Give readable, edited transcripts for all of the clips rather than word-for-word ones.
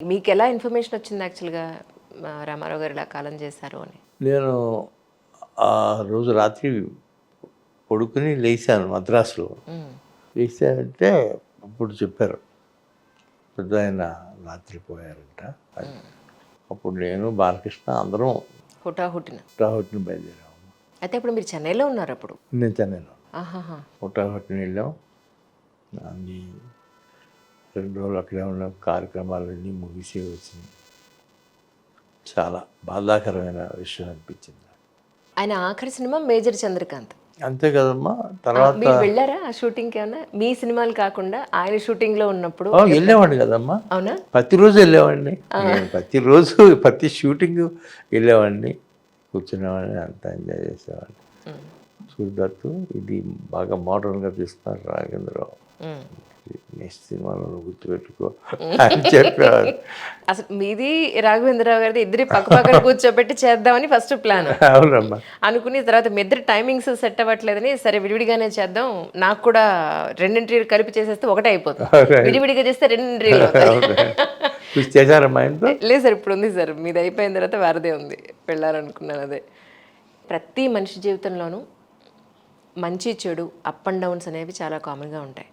మీకు ఎలా ఇన్ఫర్మేషన్ వచ్చింది యాక్చువల్గా రామారావు గారు ఇలా కాలం చేశారు అని? నేను ఆ రోజు రాత్రి పడుకుని లేచాను మద్రాసులో. లేచానంటే అప్పుడు చెప్పారు పెద్ద ఆయన రాత్రి పోయారంట అని. అప్పుడు నేను బాలకృష్ణ అందరం హుటాహుటిన హుటాహుటిని బయలుదేరాము. అయితే ఇప్పుడు మీరు చెన్నైలో ఉన్నారు అప్పుడు? నేను చెన్నైలో ఆహాహా. హుటాహుటిని వెళ్ళాం. అన్ని 2 రోజులు అక్కడే ఉన్న కార్యక్రమాలన్నీ ముగిసి వచ్చింది. చాలా బాధాకరమైన విషయం అనిపించింది. ఆయన ఆఖరి సినిమా మేజర్ చంద్రకాంత్. అంతే కదమ్మా. తర్వాత మీరు వెళ్ళారా ఆ షూటింగ్కి? ఏమన్నా మీ సినిమాలు కాకుండా ఆయన షూటింగ్లో ఉన్నప్పుడు? వెళ్ళేవాడిని కదమ్మా. అవునా? ప్రతిరోజు వెళ్ళేవాడిని. నేను ప్రతిరోజు ప్రతి షూటింగ్ వెళ్ళేవాడిని, కూర్చునేవాడిని, అంతా ఎంజాయ్ చేసేవాడిని. సూర్యదత్తు ఇది బాగా మోడర్న్గా తీస్తున్నారు రాఘవేంద్రరావు, నెక్స్ట్ సినిమాలో గుర్తుపెట్టుకో అని చెప్పేవారు. అసలు మీది రాఘవేంద్రరావు గారిది ఇద్దరి పక్క పక్కన కూర్చోబెట్టి చేద్దామని ఫస్ట్ ప్లాన్. అవునమ్మా. అనుకుని తర్వాత మీ ఇద్దరు టైమింగ్స్ సెట్ అవ్వట్లేదని సరే విడివిడిగానే చేద్దాం, నాకు కూడా రెండింటి కలిపి చేసేస్తే ఒకటే అయిపోతుంది, విడివిడిగా చేస్తే రెండింటి చేశారమ్మా ఇంట్లో? లేదు సార్, ఇప్పుడు ఉంది సార్. మీది అయిపోయిన తర్వాత వారదే ఉంది, వెళ్ళాలనుకున్నాను. అదే ప్రతి మనిషి జీవితంలోనూ మంచి చెడు అప్ అండ్ డౌన్స్ అనేవి చాలా కామన్గా ఉంటాయి.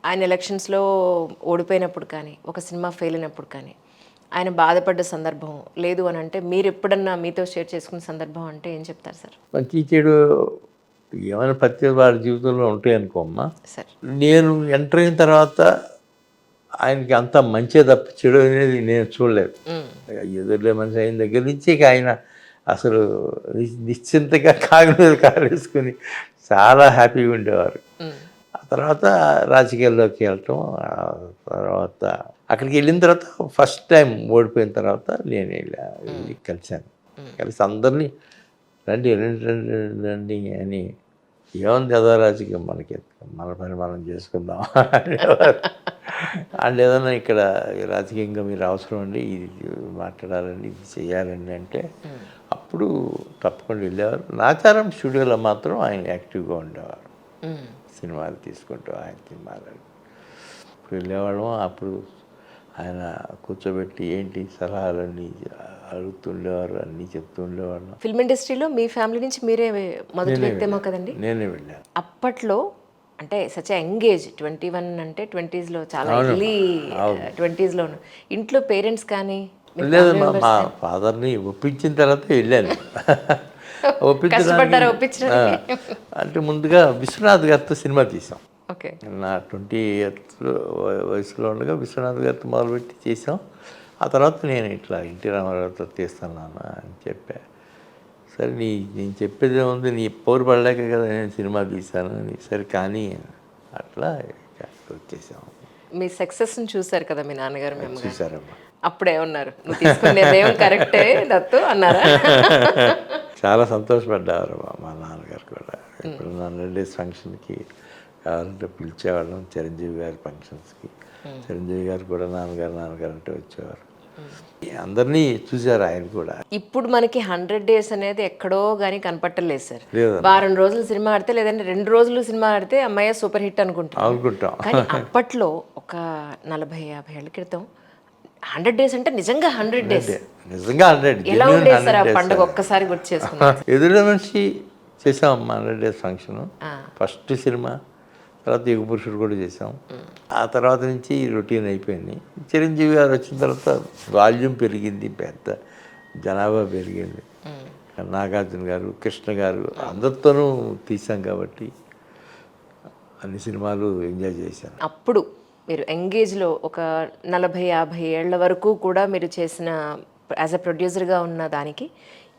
ఆయన ఎలక్షన్స్లో ఓడిపోయినప్పుడు కానీ, ఒక సినిమా ఫెయిల్ అయినప్పుడు కానీ, ఆయన బాధపడ్డ సందర్భం లేదు అని అంటే మీరు ఎప్పుడన్నా మీతో షేర్ చేసుకున్న సందర్భం అంటే ఏం చెప్తారు సార్? మంచి చెడు ఏమైనా ప్రతి వారి జీవితంలో ఉంటాయి అనుకోమ్మా. సార్ నేను ఎంటర్ అయిన తర్వాత ఆయనకి అంత మంచి తప్ప చెడు అనేది నేను చూడలేదు. ఎదురులే మనిషి అయిన దగ్గర నుంచి ఆయన అసలు నిశ్చింతగా కాలు మీద కాలేసుకుని చాలా హ్యాపీగా ఉండేవారు. ఆ తర్వాత రాజకీయాల్లోకి వెళ్ళటం, ఆ తర్వాత అక్కడికి వెళ్ళిన తర్వాత ఫస్ట్ టైం ఓడిపోయిన తర్వాత నేను వెళ్ళి కలిశాను. కలిసి అందరినీ రండి రండి రండి రండి అని, ఏముంది అదో రాజకీయం, మనకి మన పని మనం చేసుకుందాం అనేవారు. వాళ్ళు ఏదన్నా ఇక్కడ రాజకీయంగా మీరు అవసరం అండి, ఇది మాట్లాడాలండి, ఇది చేయాలండి అంటే అప్పుడు తప్పకుండా వెళ్ళేవారు. నాచారం స్టూడియోలో మాత్రం ఆయన యాక్టివ్గా ఉండేవారు, సినిమాలు తీసుకుంటూ ఆయన సినిమాలు ఇప్పుడు వెళ్ళేవాళ్ళం. అప్పుడు ఆయన కూర్చోబెట్టి ఏంటి సలహాలన్నీ అడుగుతుండేవారు, అన్నీ చెప్తుండేవాళ్ళం. ఫిల్మ్ ఇండస్ట్రీలో మీ ఫ్యామిలీ నుంచి మీరే మొదటి వ్యక్తేమో కదండి? నేనే వెళ్ళాను. అప్పట్లో అంటే సచ్ యంగ్ ఏజ్, 21 అంటే 20sలో చాలా ఎర్లీ 20sలో ఇంట్లో పేరెంట్స్ కానీ? లేదమ్మా, మా ఫాదర్ని ఒప్పించిన తర్వాత వెళ్ళాను. ఒప్పించడానికి అంటే ముందుగా విశ్వనాథ్ గారితో సినిమా తీసాం. ఓకే. నా 20th వయసులో ఉండగా విశ్వనాథ్ గారితో మొదలుపెట్టి చేసాం. ఆ తర్వాత నేను ఇట్లా ఎన్టీ రామారావుతో తీస్తాను నాన్న అని చెప్పా. సరే నేను చెప్పేది ఏముంది, నీ పౌరు పడలేక కదా నేను సినిమా తీశాను అని. సరే కానీ అట్లా వచ్చేసాము. మీ సక్సెస్ని చూశారు కదా మీ నాన్నగారు, మీ అమ్మగారు చూసారమ్మా. అప్పుడే ఉన్నారు, నువ్వు తీసుకునేదేం కరెక్టే దత్తు అన్నారా? చాలా సంతోషపడ్డారు మా నాన్నగారు కూడా. ఇప్పుడు నా 100 days ఫంక్షన్కి కావాలంటే పిలిచేవాళ్ళం, చిరంజీవి గారి ఫంక్షన్స్కి. చిరంజీవి గారు కూడా నాన్నగారు అంటే వచ్చేవారు. అందరినీ చూశారు ఆయన కూడా. ఇప్పుడు మనకి 100 days అనేది ఎక్కడో కానీ కనపట్టలేదు సార్. వారం రోజులు సినిమా ఆడితే, లేదంటే 2 రోజులు సినిమా ఆడితే అమ్మాయి సూపర్ హిట్ అనుకుంటాం. కానీ అప్పట్లో ఒక 40-50 ఏళ్ల క్రితం 100 days అంటే నిజంగా 100 days. నిజంగా 100. ఎలా ఉండేది సార్ ఆ పండుగ? ఒక్కసారి గుర్తు చేసుకున్నాం. ఎదురు మనిషి చేసామమ్మా 100 days ఫంక్షన్, ఫస్ట్ సినిమా. తర్వాత యుగ పురుషుడు కూడా చేసాం. ఆ తర్వాత నుంచి రొటీన్ అయిపోయింది. చిరంజీవి గారు వచ్చిన తర్వాత వాల్యూమ్ పెరిగింది, పెద్ద జనాభా పెరిగింది. నాగార్జున గారు, కృష్ణ గారు అందరితోనూ తీసాం కాబట్టి అన్ని సినిమాలు ఎంజాయ్ చేశాను. అప్పుడు మీరు ఎంగేజ్లో ఒక 40-50 ఏళ్ల వరకు కూడా మీరు చేసిన యాజ్ అ ప్రొడ్యూసర్గా ఉన్న దానికి,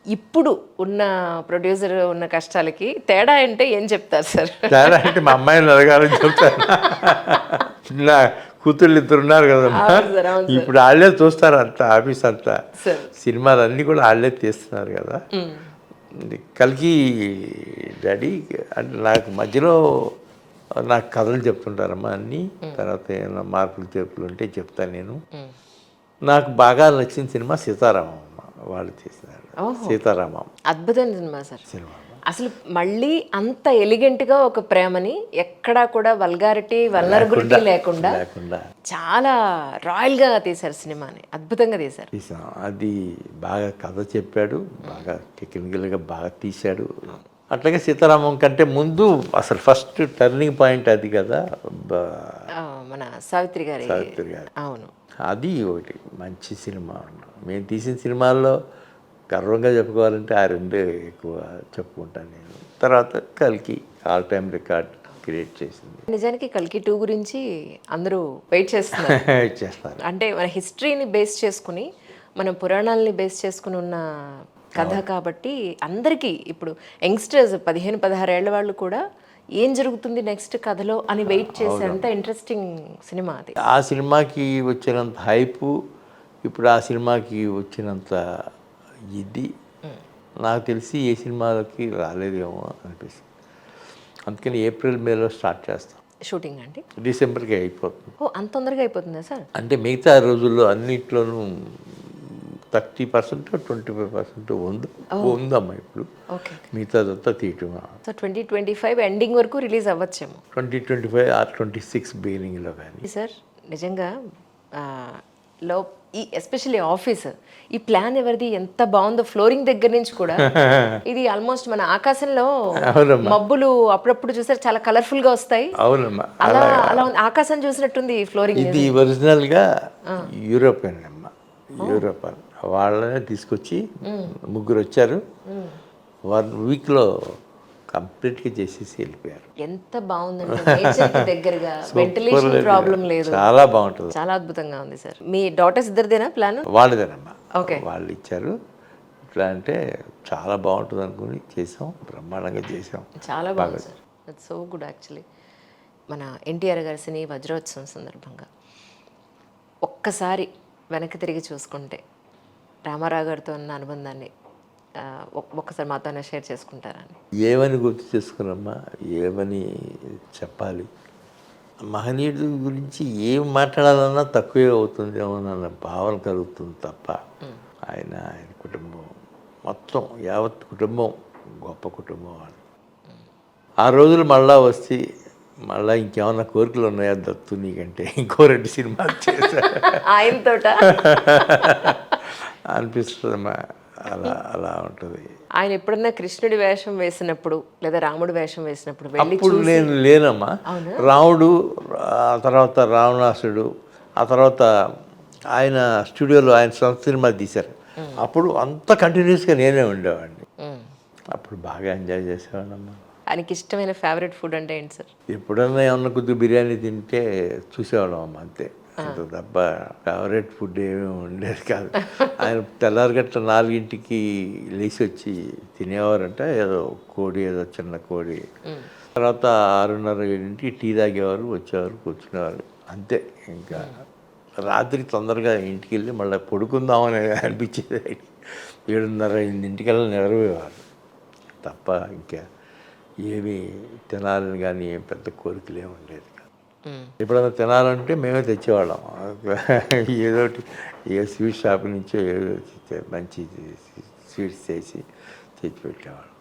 ఇప్పుడు ఉన్న ప్రొడ్యూసర్ ఉన్న కష్టాలకి తేడా అంటే ఏం చెప్తారు సార్? తేడా అంటే మా అమ్మాయిని అడగాలని చెప్తాను. నా కూతుళ్ళు 2 ఉన్నారు కదమ్మా, ఇప్పుడు వాళ్ళే చూస్తారు అంతా, ఆఫీస్ అంతా, సినిమాలు అన్నీ కూడా వాళ్ళే తీస్తున్నారు కదా. కలికి డాడీ అంటే నాకు మధ్యలో నాకు కథలు చెప్తుంటారమ్మా అన్నీ. తర్వాత ఏమైనా మార్పులు చేర్పులు ఉంటే చెప్తాను నేను. నాకు బాగా నచ్చిన సినిమా సీతారామం, వాళ్ళు చేసినారు. సీతారామం అద్భుతమైన సినిమా సార్. సినిమా అసలు మళ్ళీ అంత ఎలిగెంట్గా ఒక ప్రేమని ఎక్కడా కూడా వల్గారిటీ వల్నరబిలిటీ లేకుండా లేకుండా చాలా రాయల్గా తీశారు సినిమాని, అద్భుతంగా తీశారు. తీసాం. అది బాగా కథ చెప్పాడు, బాగా టెక్నికల్గా బాగా తీశాడు. అట్లాగే సీతారామం కంటే ముందు అసలు ఫస్ట్ టర్నింగ్ పాయింట్ అది కదా, ఆ, మన సావిత్రి గారి. సావిత్రి గారు. అవును. అది ఒకటి మంచి సినిమా. మేము తీసిన సినిమాల్లో గర్వంగా చెప్పుకోవాలంటే ఆ రెండే ఎక్కువ చెప్పుకుంటాను నేను. తర్వాత కల్కి ఆల్ టైమ్ రికార్డ్ క్రియేట్ చేసింది. నిజానికి కల్కి 2 గురించి అందరూ వెయిట్ చేస్తున్నారు. చేస్తారు. అంటే మన హిస్టరీని బేస్ చేసుకుని, మన పురాణాలని బేస్ చేసుకుని ఉన్న కథ కాబట్టి అందరికీ ఇప్పుడు యంగ్స్టర్స్ 15-16 ఏళ్ల వాళ్ళు కూడా ఏం జరుగుతుంది నెక్స్ట్ కథలో అని వెయిట్ చేసేంత ఇంట్రెస్టింగ్ సినిమా అది. ఆ సినిమాకి వచ్చినంత హైపు ఇప్పుడు ఆ సినిమాకి వచ్చినంత ఇది నాకు తెలిసి ఏ సినిమాలకి రాలేదేమో అనిపిస్తుంది. అందుకని ఏప్రిల్ మేలో స్టార్ట్ చేస్తాం. షూటింగ్ అండి డిసెంబర్కి అయిపోతుంది. ఓ, అంత తొందరగా అయిపోతుందా సార్? అంటే మిగతా రోజుల్లో అన్నిట్లోనూ 30% 25% ఉందమ్మా ఇప్పుడు. ఓకే. మిగతాదంతా తీయటం. సో 2025 ఎండింగ్ వరకు రిలీజ్ అవ్వచ్చేమో. 2025 ఆర్ 26 బిగినింగ్లో కానీ. సార్ నిజంగా ఆ, లో ఈ ఎస్పెషల్లీ ఆఫీస్ ఈ ప్లాన్ ఎవరిది, ఎంత బాగుందో ఫ్లోరింగ్ దగ్గర నుంచి కూడా. ఇది ఆల్మోస్ట్ మన ఆకాశంలో అవునమ్మా. మబ్బులు అప్పుడప్పుడు చూసారు చాలా కలర్ఫుల్ గా వస్తాయి. అవునమ్మా. అలా అలా ఉంది, ఆకాశం చూసినట్టుంది ఈ ఫ్లోరింగ్. ఇది ఒరిజినల్గా యూరోపియన్ అమ్మ, యూరోపియన్ వాళ్ళనే తీసుకొచ్చి ముగ్గురు వచ్చారు. 1 వీక్లో కంప్లీట్గా చేసేసి వెళ్ళిపోయారు. ఎంత బాగుందండి, నేచర్కి దగ్గరగా, వెంటిలేషన్ ప్రాబ్లం లేదు, చాలా బాగుంటుంది. చాలా అద్భుతంగా ఉంది సార్. మీ డాటర్స్ ఇద్దరిదేనా ప్లాన్? వాళ్ళదేనమ్మా. ఓకే. వాళ్ళు ఇచ్చారు. ఇట్లా అంటే చాలా బాగుంటుంది అనుకుని చేసాం, బ్రహ్మాండంగా చేసాం. చాలా బాగుంది sir. That's so good actually. మన ఎన్టీఆర్ గారి సినీ వజ్రోత్సవం సందర్భంగా ఒక్కసారి వెనక్కి తిరిగి చూసుకుంటే రామారావు గారితో ఉన్న అనుబంధాన్ని ఒక్కసారి మాతోనే షేర్ చేసుకుంటారని. ఏమని గుర్తు చేసుకున్నామ్మా, ఏమని చెప్పాలి? మహనీయుడి గురించి ఏం మాట్లాడాలన్నా తక్కువే అవుతుందేమో అన్న భావన కలుగుతుంది తప్ప ఆయన కుటుంబం మొత్తం యావత్ కుటుంబం గొప్ప కుటుంబం అని. ఆ రోజులు మళ్ళా వస్తే మళ్ళీ ఇంకేమన్నా కోరికలు ఉన్నాయా దత్తు నీకంటే ఇంకో 2 సినిమాలు చేశా ఆయనతోట అనిపిస్తుందమ్మా. అలా ఉంటుంది. ఆయన ఎప్పుడన్నా కృష్ణుడి వేషం వేసినప్పుడు లేదా రాముడి వేషం వేసినప్పుడు వెళ్ళి అప్పుడు నేను లేనమ్మా. రాముడు, ఆ తర్వాత రావణాసుడు, ఆ తర్వాత ఆయన స్టూడియోలో ఆయన సొంత సినిమా తీశారు. అప్పుడు అంత కంటిన్యూస్గా నేనే ఉండేవాడిని. అప్పుడు బాగా ఎంజాయ్ చేసేవాడినమ్మా. ఆయనకి ఇష్టమైన ఫేవరెట్ ఫుడ్ అంటే ఏంటి సార్? ఎప్పుడన్నా ఏమన్నా కొద్దిగా బిర్యానీ తింటే చూసేవాళ్ళం అమ్మ, అంతే. అంత తప్ప ఫేవరెట్ ఫుడ్ ఏమీ ఉండేది కాదు. ఆయన తెల్లారిగట్ల 4ంటికి లేచి వచ్చి తినేవారంట, ఏదో కోడి, ఏదో చిన్న కోడి. తర్వాత 6:30-7ంటికి టీ తాగేవారు, వచ్చేవారు, కూర్చునేవారు, అంతే. ఇంకా రాత్రి తొందరగా ఇంటికి వెళ్ళి మళ్ళీ పడుకుందామని అనిపించేది. 7:30-8ంటికల్లా నిద్రపోయేవారు తప్ప ఇంకా ఏమీ తినాలని కానీ ఏం పెద్ద కోరికలు ఏమి ఉండేది. ఎప్పుడైనా తినాలంటే మేమే తెచ్చేవాళ్ళం. ఏదోటి ఏ స్వీట్ షాప్ నుంచో ఏదో మంచి స్వీట్స్ చేసి తెచ్చిపెట్టేవాళ్ళం.